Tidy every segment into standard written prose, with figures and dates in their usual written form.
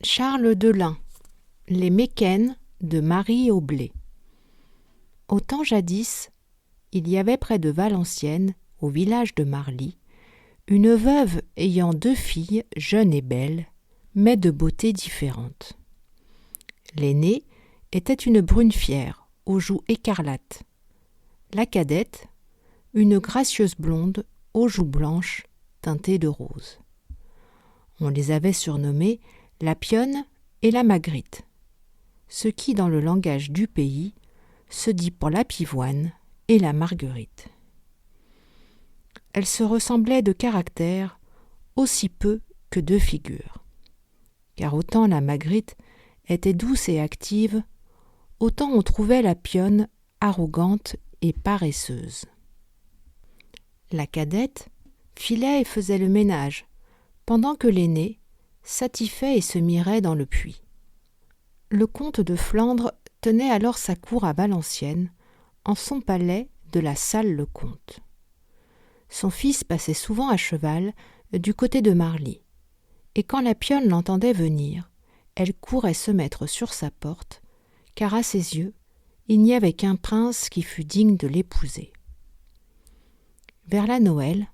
Charles Delin, Les Méquènes de Marie au blé. Au temps jadis, il y avait près de Valenciennes, au village de Marly, une veuve ayant 2 filles jeunes et belles, mais de beauté différentes. L'aînée était une brune fière, aux joues écarlates. La cadette, une gracieuse blonde, aux joues blanches, teintées de rose. On les avait surnommées la Pionne et la Magritte, ce qui, dans le langage du pays, se dit pour la Pivoine et la Marguerite. Elles se ressemblaient de caractère aussi peu que de figure, car autant la Magritte était douce et active, autant on trouvait la Pionne arrogante et paresseuse. La cadette filait et faisait le ménage, pendant que l'aînée satifait et se mirait dans le puits. Le comte de Flandre tenait alors sa cour à Valenciennes, en son palais de la Salle-le-Comte. Son fils passait souvent à cheval du côté de Marly, et quand la Pionne l'entendait venir, elle courait se mettre sur sa porte, car à ses yeux, il n'y avait qu'un prince qui fût digne de l'épouser. Vers la Noël,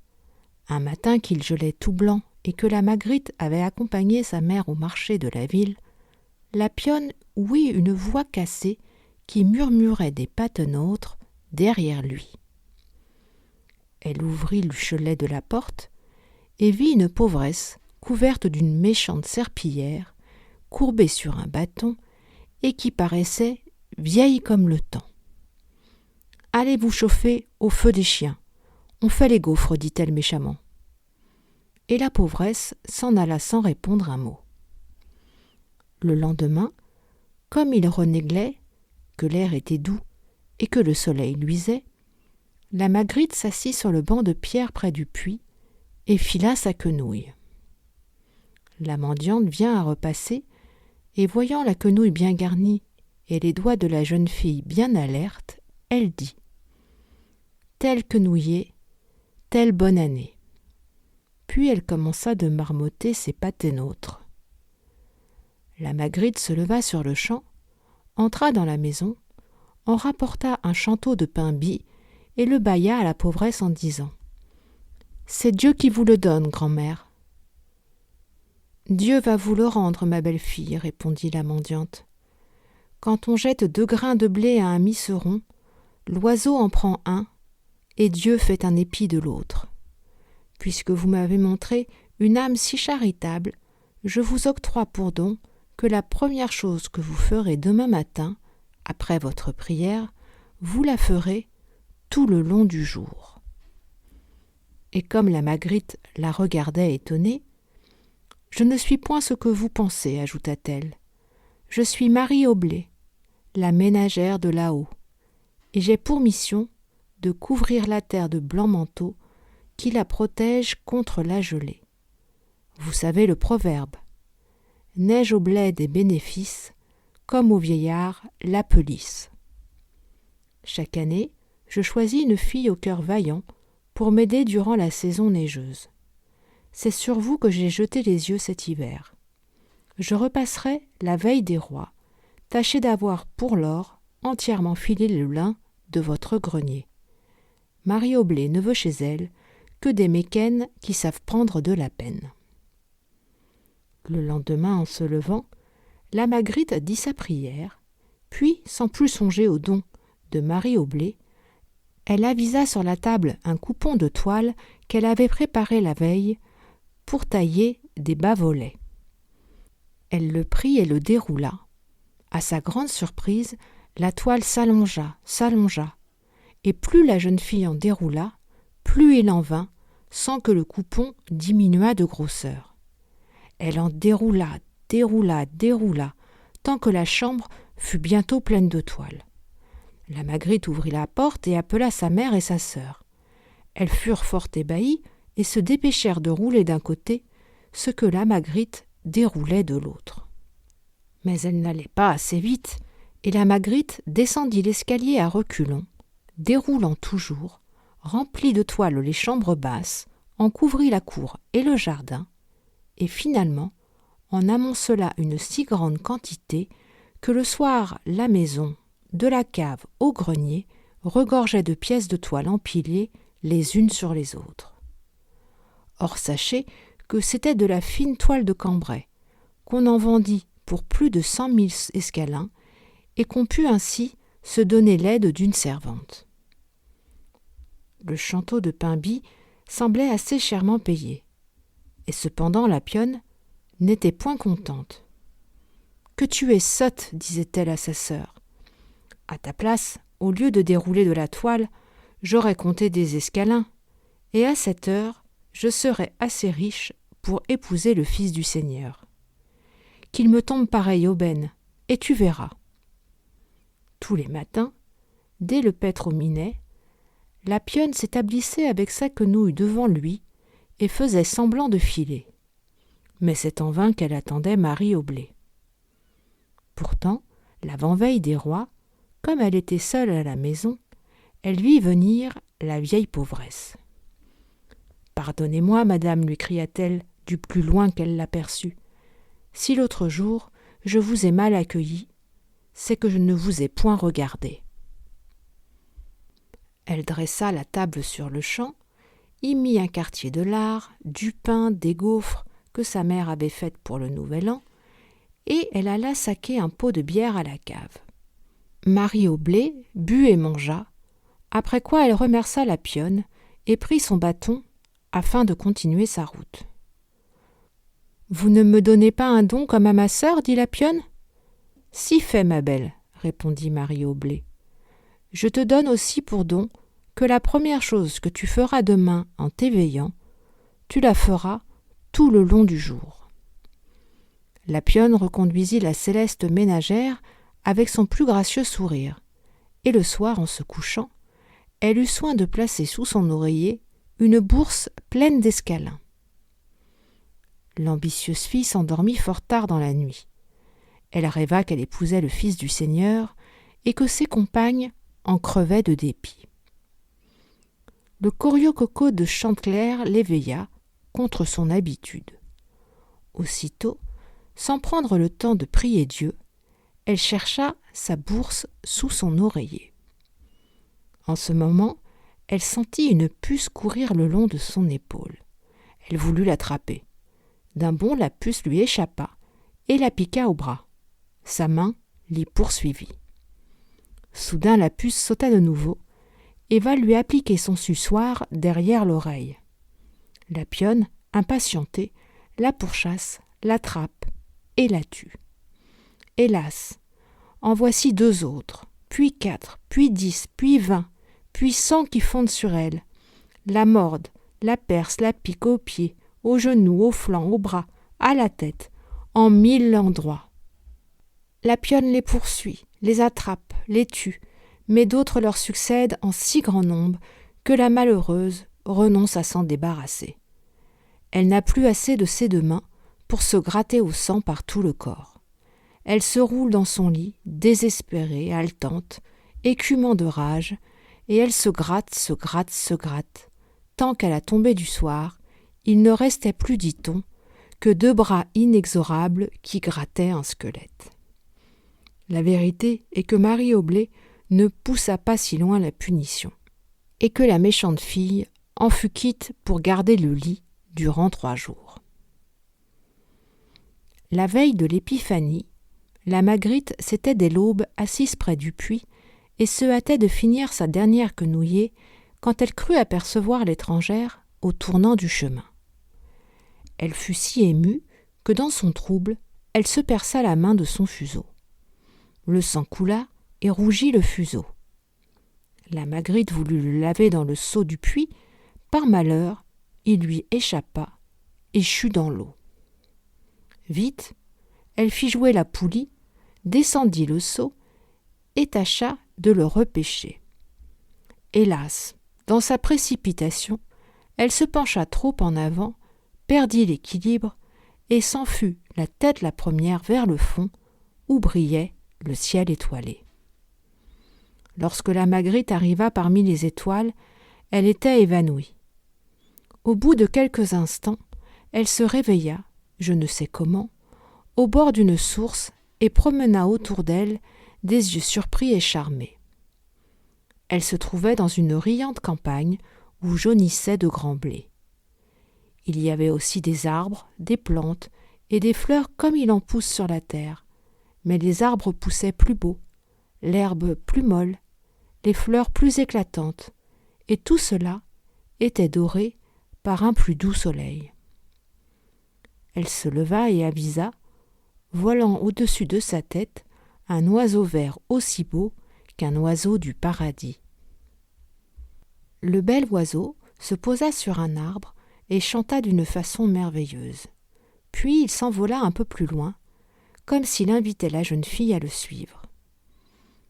un matin qu'il gelait tout blanc et que la Magritte avait accompagné sa mère au marché de la ville, la Pionne ouït une voix cassée qui murmurait des patenôtres derrière lui. Elle ouvrit le chelet de la porte et vit une pauvresse couverte d'une méchante serpillière, courbée sur un bâton et qui paraissait vieille comme le temps. « Allez vous chauffer au feu des chiens. On fait les gaufres, dit-elle méchamment. Et la pauvresse s'en alla sans répondre un mot. Le lendemain, comme il reneiglait, que l'air était doux et que le soleil luisait, la Magritte s'assit sur le banc de pierre près du puits et fila sa quenouille. La mendiante vient à repasser et voyant la quenouille bien garnie et les doigts de la jeune fille bien alertes, elle dit « Telle quenouillée, telle bonne année ». Puis elle commença de marmotter ses patenôtres. La Magritte se leva sur-le-champ, entra dans la maison, en rapporta un chanteau de pain bis et le bâilla à la pauvresse en disant « C'est Dieu qui vous le donne, grand-mère. »« Dieu va vous le rendre, ma belle-fille, » répondit la mendiante. « Quand on jette 2 grains de blé à un miseron, l'oiseau en prend un, et Dieu fait un épi de l'autre. Puisque vous m'avez montré une âme si charitable, je vous octroie pour don que la première chose que vous ferez demain matin, après votre prière, vous la ferez tout le long du jour. » Et comme la Magritte la regardait étonnée, « Je ne suis point ce que vous pensez, ajouta-t-elle. Je suis Marie au blé, la ménagère de là-haut, et j'ai pour mission de couvrir la terre de blancs manteaux qui la protège contre la gelée. Vous savez le proverbe. Neige au blé des bénéfices, comme au vieillard la pelisse. Chaque année, je choisis une fille au cœur vaillant pour m'aider durant la saison neigeuse. C'est sur vous que j'ai jeté les yeux cet hiver. Je repasserai la veille des rois, tâchez d'avoir pour l'or entièrement filé le lin de votre grenier. Marie au blé ne veut chez elle que des méquènes qui savent prendre de la peine. » Le lendemain, en se levant, la Magritte dit sa prière, puis, sans plus songer au don de Marie au blé, elle avisa sur la table un coupon de toile qu'elle avait préparé la veille pour tailler des bas-volets. Elle le prit et le déroula. À sa grande surprise, la toile s'allongea, et plus la jeune fille en déroula, plus il en vint, sans que le coupon diminuât de grosseur. Elle en déroula, tant que la chambre fut bientôt pleine de toile. La Magritte ouvrit la porte et appela sa mère et sa sœur. Elles furent fort ébahies et se dépêchèrent de rouler d'un côté ce que la Magritte déroulait de l'autre. Mais elle n'allait pas assez vite, et la Magritte descendit l'escalier à reculons, déroulant toujours, remplit de toile les chambres basses, en couvrit la cour et le jardin, et finalement en amoncela une si grande quantité que le soir la maison, de la cave au grenier, regorgeait de pièces de toile empilées les unes sur les autres. Or sachez que c'était de la fine toile de Cambrai, qu'on en vendit pour plus de 100 000 escalins et qu'on put ainsi se donner l'aide d'une servante. Le chanteau de Pinby semblait assez chèrement payé, et cependant la pionne n'était point contente. « Que tu es sotte, disait-elle à sa sœur. À ta place, au lieu de dérouler de la toile, j'aurais compté des escalins, et à cette heure, je serais assez riche pour épouser le fils du Seigneur. Qu'il me tombe pareille aubaine, et tu verras. » Tous les matins, dès le paître au minet, la pionne s'établissait avec sa quenouille devant lui et faisait semblant de filer. Mais c'est en vain qu'elle attendait Marie au blé. Pourtant, l'avant-veille des rois, comme elle était seule à la maison, elle vit venir la vieille pauvresse. « Pardonnez-moi, madame, lui cria-t-elle du plus loin qu'elle l'aperçut. Si l'autre jour je vous ai mal accueilli, c'est que je ne vous ai point regardé. » Elle dressa la table sur le champ, y mit un quartier de lard, du pain, des gaufres que sa mère avait faites pour le nouvel an, et elle alla saquer un pot de bière à la cave. Marie au blé but et mangea, après quoi elle remercia la pionne et prit son bâton afin de continuer sa route. « Vous ne me donnez pas un don comme à ma sœur, dit la pionne. »« Si fait, ma belle, répondit Marie au blé. Je te donne aussi pour don que la première chose que tu feras demain en t'éveillant, tu la feras tout le long du jour. » La pionne reconduisit la céleste ménagère avec son plus gracieux sourire, et le soir, en se couchant, elle eut soin de placer sous son oreiller une bourse pleine d'escalins. L'ambitieuse fille s'endormit fort tard dans la nuit. Elle rêva qu'elle épousait le fils du Seigneur et que ses compagnes en crevaient de dépit. Le coriococo de Chanteclair l'éveilla contre son habitude. Aussitôt, sans prendre le temps de prier Dieu, elle chercha sa bourse sous son oreiller. En ce moment, elle sentit une puce courir le long de son épaule. Elle voulut l'attraper. D'un bond, la puce lui échappa et la piqua au bras. Sa main l'y poursuivit. Soudain, la puce sauta de nouveau et va lui appliquer son suçoir derrière l'oreille. La pionne, impatientée, la pourchasse, l'attrape et la tue. Hélas, en voici 2 autres, puis 4, puis 10, puis 20, puis 100 qui fondent sur elle, la mordent, la percent, la piquent aux pieds, aux genoux, aux flancs, aux bras, à la tête, en 1000 endroits. La pionne les poursuit, les attrape, les tue, mais d'autres leur succèdent en si grand nombre que la malheureuse renonce à s'en débarrasser. Elle n'a plus assez de ses 2 mains pour se gratter au sang par tout le corps. Elle se roule dans son lit, désespérée, haletante, écumant de rage, et elle se gratte, tant qu'à la tombée du soir, il ne restait plus, dit-on, que 2 bras inexorables qui grattaient un squelette. La vérité est que Marie au blé ne poussa pas si loin la punition, et que la méchante fille en fut quitte pour garder le lit durant 3 jours. La veille de l'Épiphanie, la Magritte s'était dès l'aube assise près du puits et se hâtait de finir sa dernière quenouillée quand elle crut apercevoir l'étrangère au tournant du chemin. Elle fut si émue que dans son trouble, elle se perça la main de son fuseau. Le sang coula et rougit le fuseau. La Magritte voulut le laver dans le seau du puits. Par malheur, il lui échappa et chut dans l'eau. Vite, elle fit jouer la poulie, descendit le seau et tâcha de le repêcher. Hélas, dans sa précipitation, elle se pencha trop en avant, perdit l'équilibre et s'en fut la tête la première vers le fond où brillait le ciel étoilé. Lorsque la Magritte arriva parmi les étoiles, elle était évanouie. Au bout de quelques instants, elle se réveilla, je ne sais comment, au bord d'une source et promena autour d'elle des yeux surpris et charmés. Elle se trouvait dans une riante campagne où jaunissaient de grands blés. Il y avait aussi des arbres, des plantes et des fleurs comme il en pousse sur la terre, mais les arbres poussaient plus beaux, l'herbe plus molle, les fleurs plus éclatantes, et tout cela était doré par un plus doux soleil. Elle se leva et avisa, volant au-dessus de sa tête, un oiseau vert aussi beau qu'un oiseau du paradis. Le bel oiseau se posa sur un arbre et chanta d'une façon merveilleuse. Puis il s'envola un peu plus loin, comme s'il invitait la jeune fille à le suivre.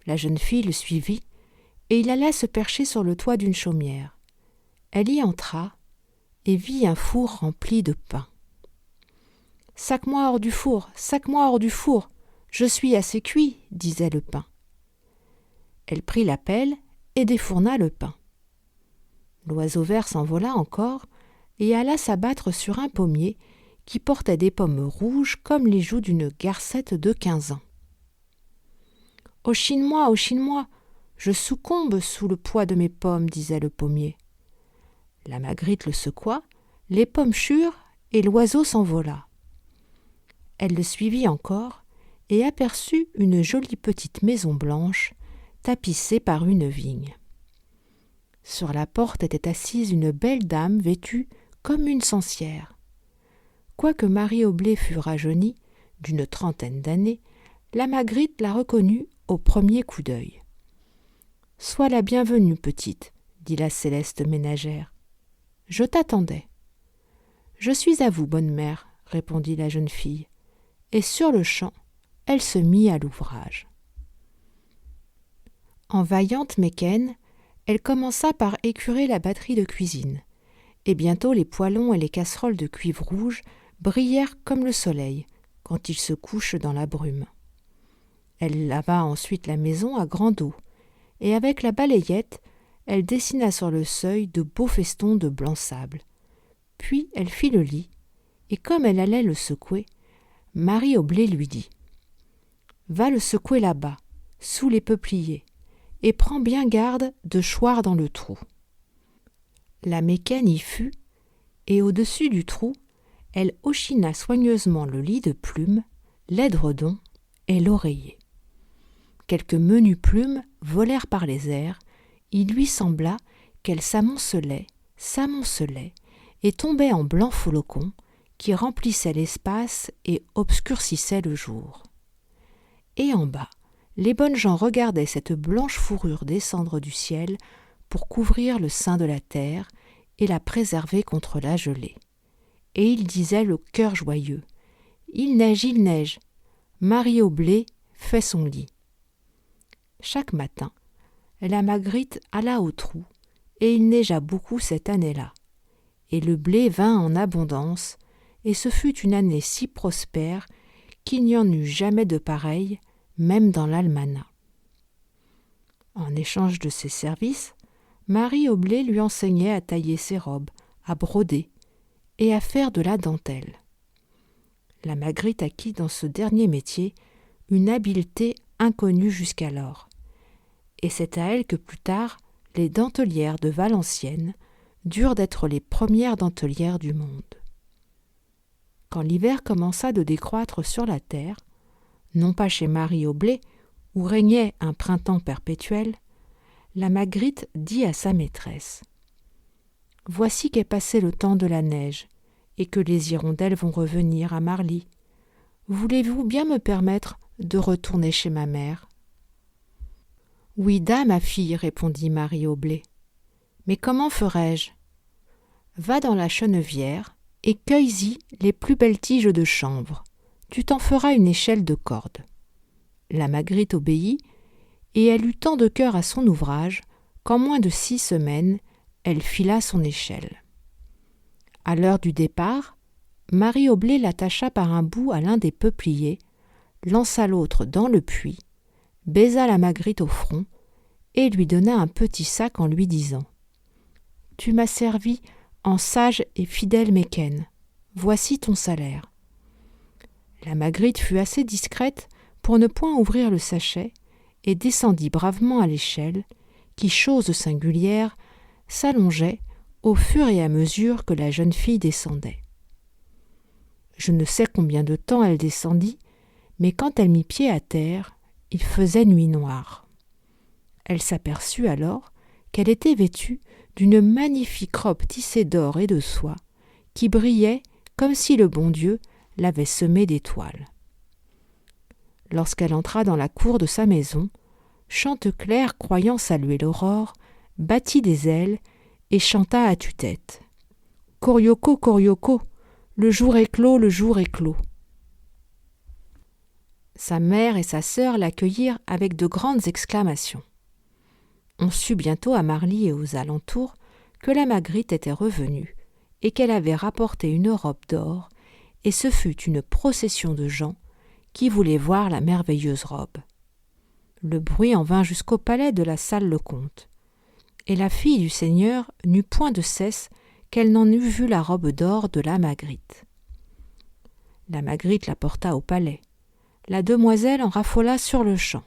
La jeune fille le suivit, et il alla se percher sur le toit d'une chaumière. Elle y entra et vit un four rempli de pain. « Sac-moi hors du four, sac-moi hors du four, je suis assez cuit, » disait le pain. Elle prit la pelle et défourna le pain. L'oiseau vert s'envola encore et alla s'abattre sur un pommier qui portait des pommes rouges comme les joues d'une garcette de 15 ans. « Ochine-moi, je succombe sous le poids de mes pommes, » disait le pommier. La Magritte le secoua, les pommes churent et l'oiseau s'envola. Elle le suivit encore et aperçut une jolie petite maison blanche tapissée par une vigne. Sur la porte était assise une belle dame vêtue comme une sorcière. Quoique Marie au blé fût rajeunie, d'une 30aine d'années, la Magritte la reconnut au premier coup d'œil. « Sois la bienvenue, petite, » dit la céleste ménagère. « Je t'attendais. »« Je suis à vous, bonne mère, » répondit la jeune fille, et sur-le-champ, elle se mit à l'ouvrage. En vaillante mécaine, elle commença par écurer la batterie de cuisine, et bientôt les poêlons et les casseroles de cuivre rouge brillèrent comme le soleil quand il se couche dans la brume. Elle lava ensuite la maison à grande eau, et avec la balayette, elle dessina sur le seuil de beaux festons de blanc sable. Puis elle fit le lit, et comme elle allait le secouer, Marie au blé lui dit « Va le secouer là-bas, sous les peupliers, et prends bien garde de choir dans le trou. » La mécaine y fut, et au-dessus du trou, elle hochina soigneusement le lit de plumes, l'édredon et l'oreiller. Quelques menues plumes volèrent par les airs, il lui sembla qu'elles s'amoncelaient, et tombaient en blancs flocons qui remplissaient l'espace et obscurcissaient le jour. Et en bas, les bonnes gens regardaient cette blanche fourrure descendre du ciel pour couvrir le sein de la terre et la préserver contre la gelée. Et ils disaient le cœur joyeux « Il neige, Marie au blé fait son lit. » Chaque matin, la Magritte alla au trou, et il neigea beaucoup cette année-là. Et le blé vint en abondance, et ce fut une année si prospère qu'il n'y en eut jamais de pareille, même dans l'almanach. En échange de ses services, Marie au blé lui enseignait à tailler ses robes, à broder et à faire de la dentelle. La Magritte acquit dans ce dernier métier une habileté inconnue jusqu'alors, et c'est à elle que plus tard les dentelières de Valenciennes durent d'être les premières dentelières du monde. Quand l'hiver commença de décroître sur la terre, non pas chez Marie au blé, où régnait un printemps perpétuel, la Magritte dit à sa maîtresse « Voici qu'est passé le temps de la neige, et que les hirondelles vont revenir à Marly. Voulez-vous bien me permettre de retourner chez ma mère ?» « Oui, da, ma fille, » répondit Marie au blé. « Mais comment ferai-je ? » « Va dans la chenevière et cueille-y les plus belles tiges de chanvre. Tu t'en feras une échelle de corde. » La Magritte obéit, et elle eut tant de cœur à son ouvrage qu'en moins de 6 semaines, elle fila son échelle. À l'heure du départ, Marie au blé l'attacha par un bout à l'un des peupliers, lança l'autre dans le puits, baisa la Magritte au front et lui donna un petit sac en lui disant « Tu m'as servi en sage et fidèle mécaine. Voici ton salaire. » La Magritte fut assez discrète pour ne point ouvrir le sachet et descendit bravement à l'échelle, qui, chose singulière, s'allongeait au fur et à mesure que la jeune fille descendait. Je ne sais combien de temps elle descendit, mais quand elle mit pied à terre, il faisait nuit noire. Elle s'aperçut alors qu'elle était vêtue d'une magnifique robe tissée d'or et de soie, qui brillait comme si le bon Dieu l'avait semée d'étoiles. Lorsqu'elle entra dans la cour de sa maison, Chanteclair, croyant saluer l'aurore, battit des ailes et chanta à tue-tête. « Coriocco, Coriocco, le jour est clos, le jour est clos. » Sa mère et sa sœur l'accueillirent avec de grandes exclamations. On sut bientôt à Marly et aux alentours que la Magritte était revenue et qu'elle avait rapporté une robe d'or, et ce fut une procession de gens qui voulaient voir la merveilleuse robe. Le bruit en vint jusqu'au palais de la Salle-le-Comte, et la fille du seigneur n'eut point de cesse qu'elle n'en eût vu la robe d'or de la Magritte. La Magritte la porta au palais. La demoiselle en raffola sur-le-champ,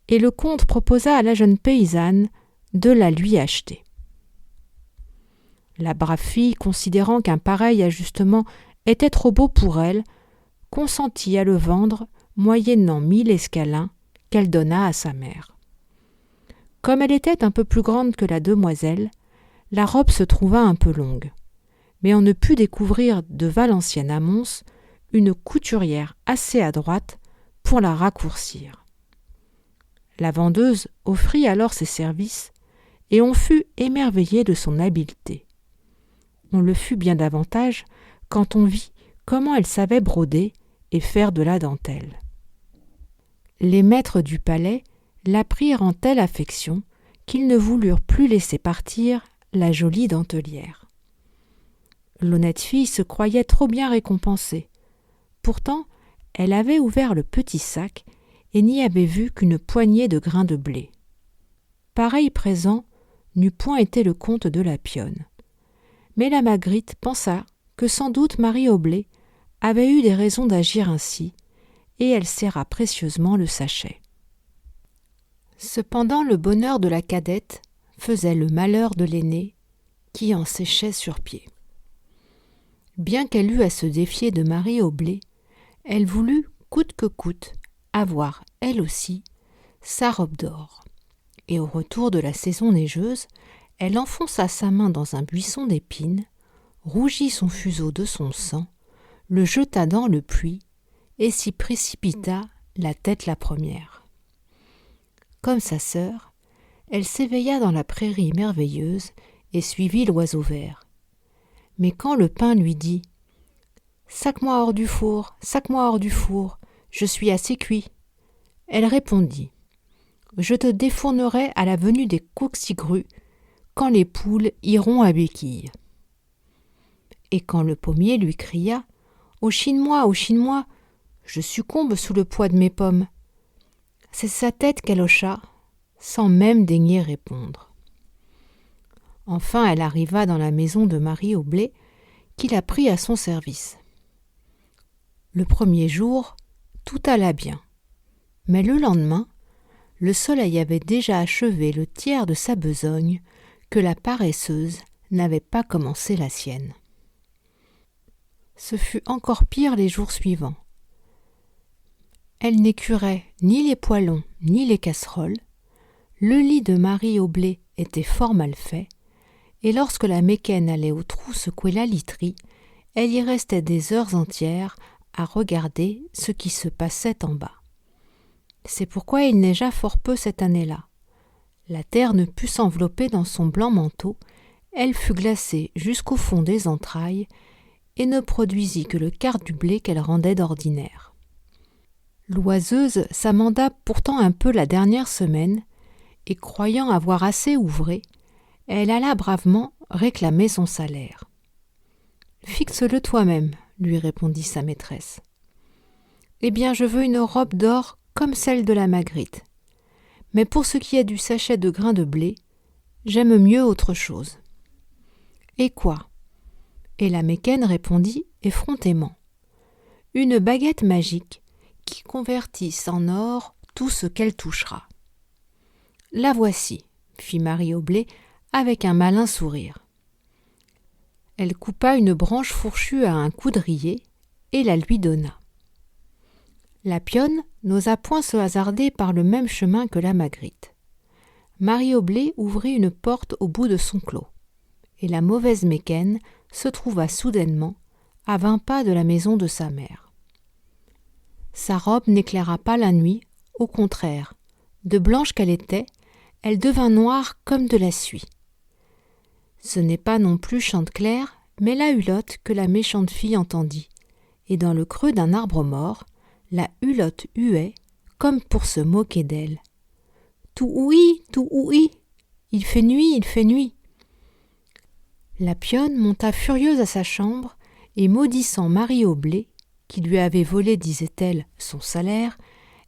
et le comte proposa à la jeune paysanne de la lui acheter. La brave fille, considérant qu'un pareil ajustement était trop beau pour elle, consentit à le vendre moyennant 1000 escalins qu'elle donna à sa mère. Comme elle était un peu plus grande que la demoiselle, la robe se trouva un peu longue, mais on ne put découvrir de Valenciennes à Mons une couturière assez adroite pour la raccourcir. La vendeuse offrit alors ses services, et on fut émerveillé de son habileté. On le fut bien davantage quand on vit comment elle savait broder et faire de la dentelle. Les maîtres du palais la prirent en telle affection qu'ils ne voulurent plus laisser partir la jolie dentelière. L'honnête fille se croyait trop bien récompensée. Pourtant, elle avait ouvert le petit sac et n'y avait vu qu'une poignée de grains de blé. Pareil présent n'eût point été le compte de la pionne. Mais la Magritte pensa que sans doute Marie Oblé avait eu des raisons d'agir ainsi, et elle serra précieusement le sachet. Cependant le bonheur de la cadette faisait le malheur de l'aînée, qui en séchait sur pied. Bien qu'elle eût à se défier de Marie Oblé, elle voulut, coûte que coûte, avoir, elle aussi, sa robe d'or. Et au retour de la saison neigeuse, elle enfonça sa main dans un buisson d'épines, rougit son fuseau de son sang, le jeta dans le puits et s'y précipita la tête la première. Comme sa sœur, elle s'éveilla dans la prairie merveilleuse et suivit l'oiseau vert. Mais quand le pin lui dit « Sac-moi hors du four, sac-moi hors du four, je suis assez cuit », elle répondit « Je te défournerai à la venue des cocigrues, quand les poules iront à béquille. » Et quand le pommier lui cria « Au chine-moi, je succombe sous le poids de mes pommes », c'est sa tête qu'elle hocha, sans même daigner répondre. Enfin, elle arriva dans la maison de Marie Oblé, qui la prit à son service. Le premier jour, tout alla bien. Mais le lendemain, le soleil avait déjà achevé le tiers de sa besogne que la paresseuse n'avait pas commencé la sienne. Ce fut encore pire les jours suivants. Elle n'écurait ni les poêlons ni les casseroles, le lit de Marie Oblé était fort mal fait, et lorsque la mécaine allait au trou secouer la literie, elle y restait des heures entières à regarder ce qui se passait en bas. C'est pourquoi il neigea fort peu cette année-là. La terre ne put s'envelopper dans son blanc manteau, elle fut glacée jusqu'au fond des entrailles et ne produisit que le quart du blé qu'elle rendait d'ordinaire. L'oiseuse s'amenda pourtant un peu la dernière semaine, et croyant avoir assez ouvré, elle alla bravement réclamer son salaire. « Fixe-le toi-même, » lui répondit sa maîtresse. « Eh bien, je veux une robe d'or comme celle de la Magritte. Mais pour ce qui est du sachet de grains de blé, j'aime mieux autre chose. » « Et quoi ?» Et la mécaine répondit effrontément. « une baguette magique qui convertisse en or tout ce qu'elle touchera. « La voici, » fit Marie au blé avec un malin sourire. Elle coupa une branche fourchue à un coudrier et la lui donna. La pionne n'osa point se hasarder par le même chemin que la Magritte. Marie au blé ouvrit une porte au bout de son clos, et la mauvaise mécaine se trouva soudainement à 20 pas de la maison de sa mère. Sa robe n'éclaira pas la nuit, au contraire, de blanche qu'elle était, elle devint noire comme de la suie. Ce n'est pas non plus Chanteclair, mais la hulotte que la méchante fille entendit, et dans le creux d'un arbre mort, la hulotte huait comme pour se moquer d'elle. « Tout ouï, il fait nuit !» La pionne monta furieuse à sa chambre et maudissant Marie au blé, qui lui avait volé, disait-elle, son salaire,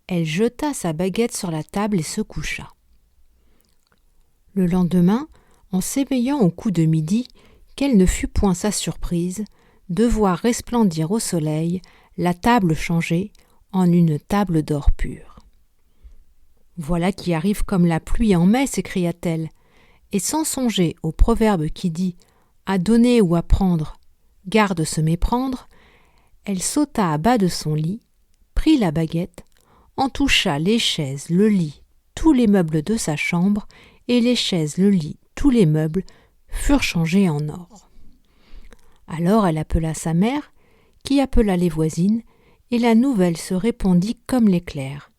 elle jeta sa baguette sur la table et se coucha. Le lendemain, en s'éveillant au coup de midi, quelle ne fut point sa surprise de voir resplendir au soleil la table changée en une table d'or pur. « Voilà qui arrive comme la pluie en mai !» s'écria-t-elle, et sans songer au proverbe qui dit « à donner ou à prendre, garde se méprendre », elle sauta à bas de son lit, prit la baguette, en toucha les chaises, le lit, tous les meubles de sa chambre, et les chaises, le lit, tous les meubles furent changés en or. Alors elle appela sa mère, qui appela les voisines, et la nouvelle se répandit comme l'éclair.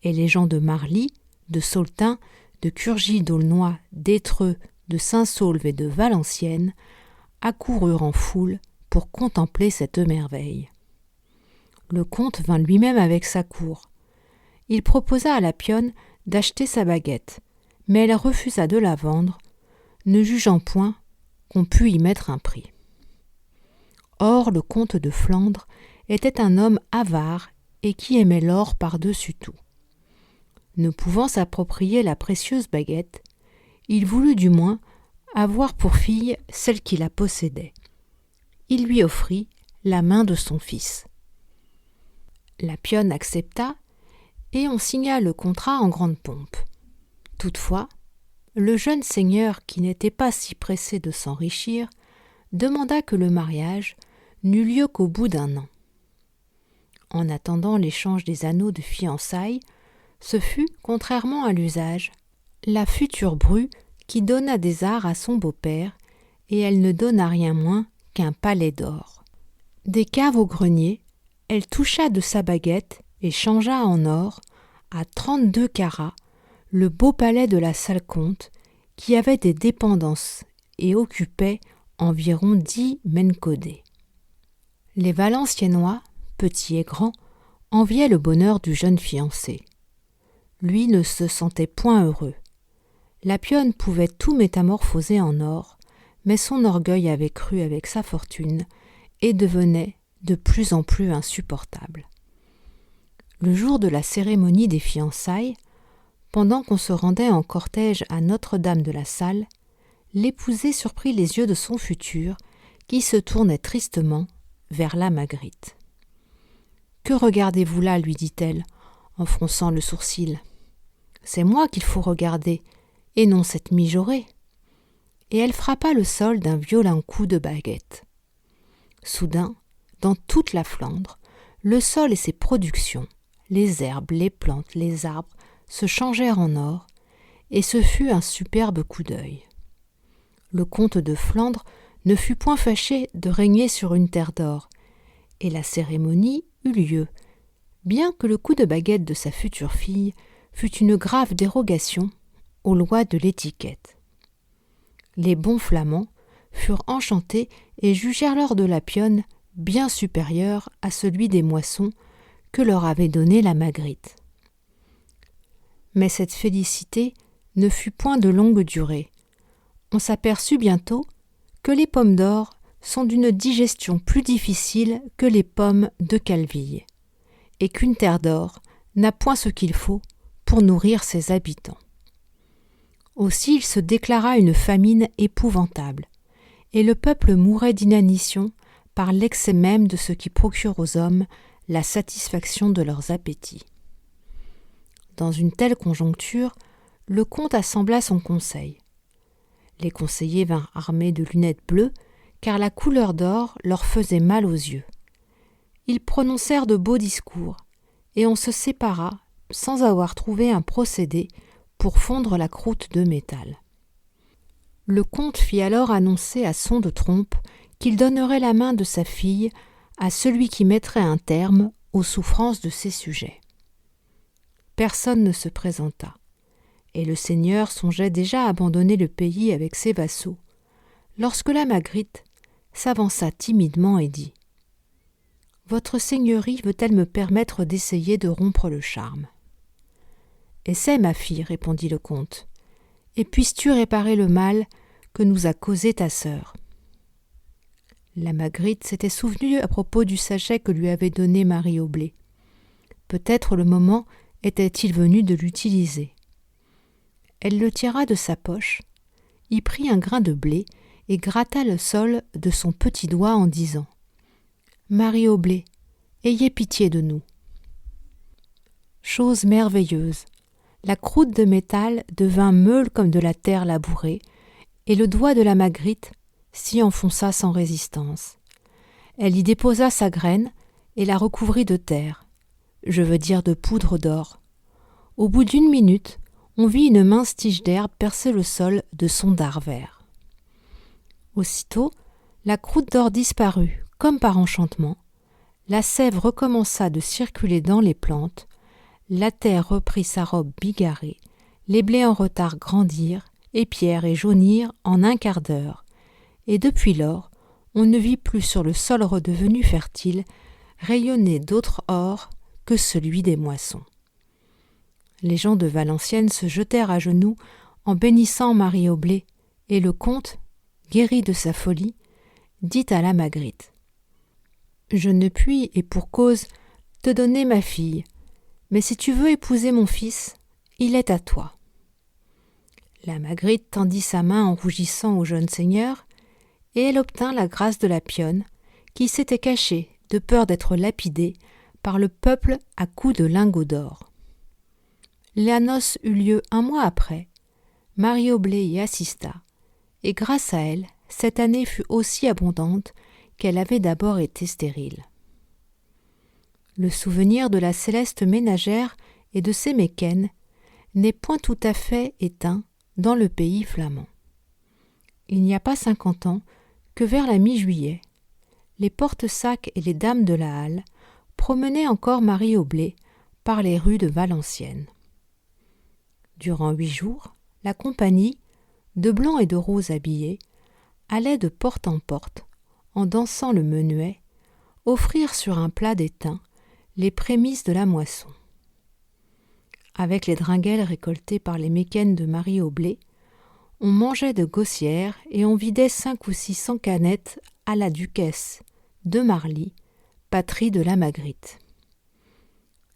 Et les gens de Marly, de Saultin, de Curgy d'Aulnoy, d'Étreux, de Saint-Saulve et de Valenciennes accoururent en foule pour contempler cette merveille. Le comte vint lui-même avec sa cour. Il proposa à la pionne d'acheter sa baguette, mais elle refusa de la vendre, ne jugeant point qu'on pût y mettre un prix. Or, le comte de Flandre était un homme avare et qui aimait l'or par-dessus tout. Ne pouvant s'approprier la précieuse baguette, il voulut du moins avoir pour fille celle qui la possédait. Il lui offrit la main de son fils. La pionne accepta et on signa le contrat en grande pompe. Toutefois, le jeune seigneur, qui n'était pas si pressé de s'enrichir, demanda que le mariage n'eut lieu qu'au bout d'1 an. En attendant l'échange des anneaux de fiançailles, ce fut, contrairement à l'usage, la future bru qui donna des arrhes à son beau-père, et elle ne donna rien moins qu'un palais d'or. Des caves au grenier, elle toucha de sa baguette et changea en or, à 32 carats, le beau palais de la Sale-Comte, qui avait des dépendances et occupait environ 10 menkodés. Les Valenciennois, petits et grands, enviaient le bonheur du jeune fiancé. Lui ne se sentait point heureux. La pionne pouvait tout métamorphoser en or, mais son orgueil avait cru avec sa fortune et devenait de plus en plus insupportable. Le jour de la cérémonie des fiançailles, pendant qu'on se rendait en cortège à Notre-Dame de la Salle, l'épousé surprit les yeux de son futur, qui se tournait tristement vers la Magritte. « Que regardez-vous là ?» lui dit-elle, en fronçant le sourcil. « C'est moi qu'il faut regarder, et non cette mijaurée. » Et elle frappa le sol d'un violent coup de baguette. Soudain, dans toute la Flandre, le sol et ses productions, les herbes, les plantes, les arbres, se changèrent en or, et ce fut un superbe coup d'œil. Le comte de Flandre ne fut point fâché de régner sur une terre d'or, et la cérémonie eut lieu, bien que le coup de baguette de sa future fille fût une grave dérogation aux lois de l'étiquette. Les bons flamands furent enchantés et jugèrent l'or de la pionne bien supérieur à celui des moissons que leur avait donné la Magritte. Mais cette félicité ne fut point de longue durée. On s'aperçut bientôt que les pommes d'or sont d'une digestion plus difficile que les pommes de Calville, et qu'une terre d'or n'a point ce qu'il faut pour nourrir ses habitants. Aussi il se déclara une famine épouvantable, et le peuple mourait d'inanition par l'excès même de ce qui procure aux hommes la satisfaction de leurs appétits. Dans une telle conjoncture, le comte assembla son conseil. Les conseillers vinrent armés de lunettes bleues, car la couleur d'or leur faisait mal aux yeux. Ils prononcèrent de beaux discours, et on se sépara sans avoir trouvé un procédé pour fondre la croûte de métal. Le comte fit alors annoncer à son de trompe qu'il donnerait la main de sa fille à celui qui mettrait un terme aux souffrances de ses sujets. Personne ne se présenta, et le seigneur songeait déjà à abandonner le pays avec ses vassaux, lorsque la Magritte s'avança timidement et dit « Votre seigneurie veut-elle me permettre d'essayer de rompre le charme ?»« Essaie, ma fille, répondit le comte, et puisses-tu réparer le mal que nous a causé ta sœur ?» La Magritte s'était souvenue à propos du sachet que lui avait donné Marie au blé. Peut-être le moment était-il venu de l'utiliser. Elle le tira de sa poche, y prit un grain de blé et gratta le sol de son petit doigt en disant « Marie au blé, ayez pitié de nous !» Chose merveilleuse, la croûte de métal devint meule comme de la terre labourée, et le doigt de la Magritte s'y enfonça sans résistance. Elle y déposa sa graine et la recouvrit de terre, je veux dire de poudre d'or. Au bout d'1 minute, on vit une mince tige d'herbe percer le sol de son dard vert. Aussitôt, la croûte d'or disparut, comme par enchantement, la sève recommença de circuler dans les plantes, la terre reprit sa robe bigarrée, les blés en retard grandirent, épièrent et jaunirent en 1/4 d'heure, et depuis lors, on ne vit plus sur le sol redevenu fertile rayonner d'autre or que celui des moissons. Les gens de Valenciennes se jetèrent à genoux en bénissant Marie au blé, et le comte, guéri de sa folie, dit à la Magritte « Je ne puis, et pour cause, te donner ma fille, mais si tu veux épouser mon fils, il est à toi. » La Magritte tendit sa main en rougissant au jeune seigneur, et elle obtint la grâce de la pionne, qui s'était cachée de peur d'être lapidée par le peuple à coups de lingots d'or. La noce eut lieu 1 mois après. Marie au blé y assista, et grâce à elle, cette année fut aussi abondante qu'elle avait d'abord été stérile. Le souvenir de la céleste ménagère et de ses méquennes n'est point tout à fait éteint dans le pays flamand. Il n'y a pas 50 ans que vers la mi-juillet, les porte-sacs et les dames de la halle promenaient encore Marie au blé par les rues de Valenciennes. Durant 8 jours, la compagnie, de blanc et de rose habillée, allait de porte en porte, en dansant le menuet, offrir sur un plat d'étain les prémices de la moisson. Avec les dringuelles récoltées par les méquennes de Marie au blé, on mangeait de gossières et on vidait 5 ou 600 canettes à la duchesse de Marly, patrie de la Magritte.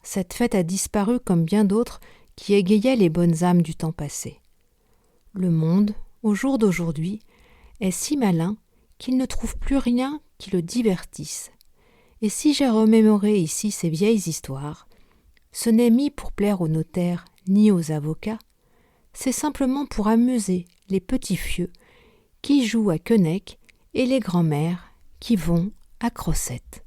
Cette fête a disparu comme bien d'autres qui égayaient les bonnes âmes du temps passé. Le monde, au jour d'aujourd'hui, est si malin qu'il ne trouve plus rien qui le divertisse. Et si j'ai remémoré ici ces vieilles histoires, ce n'est mis pour plaire aux notaires ni aux avocats, c'est simplement pour amuser les petits fieux qui jouent à quenec et les grands-mères qui vont à crossette.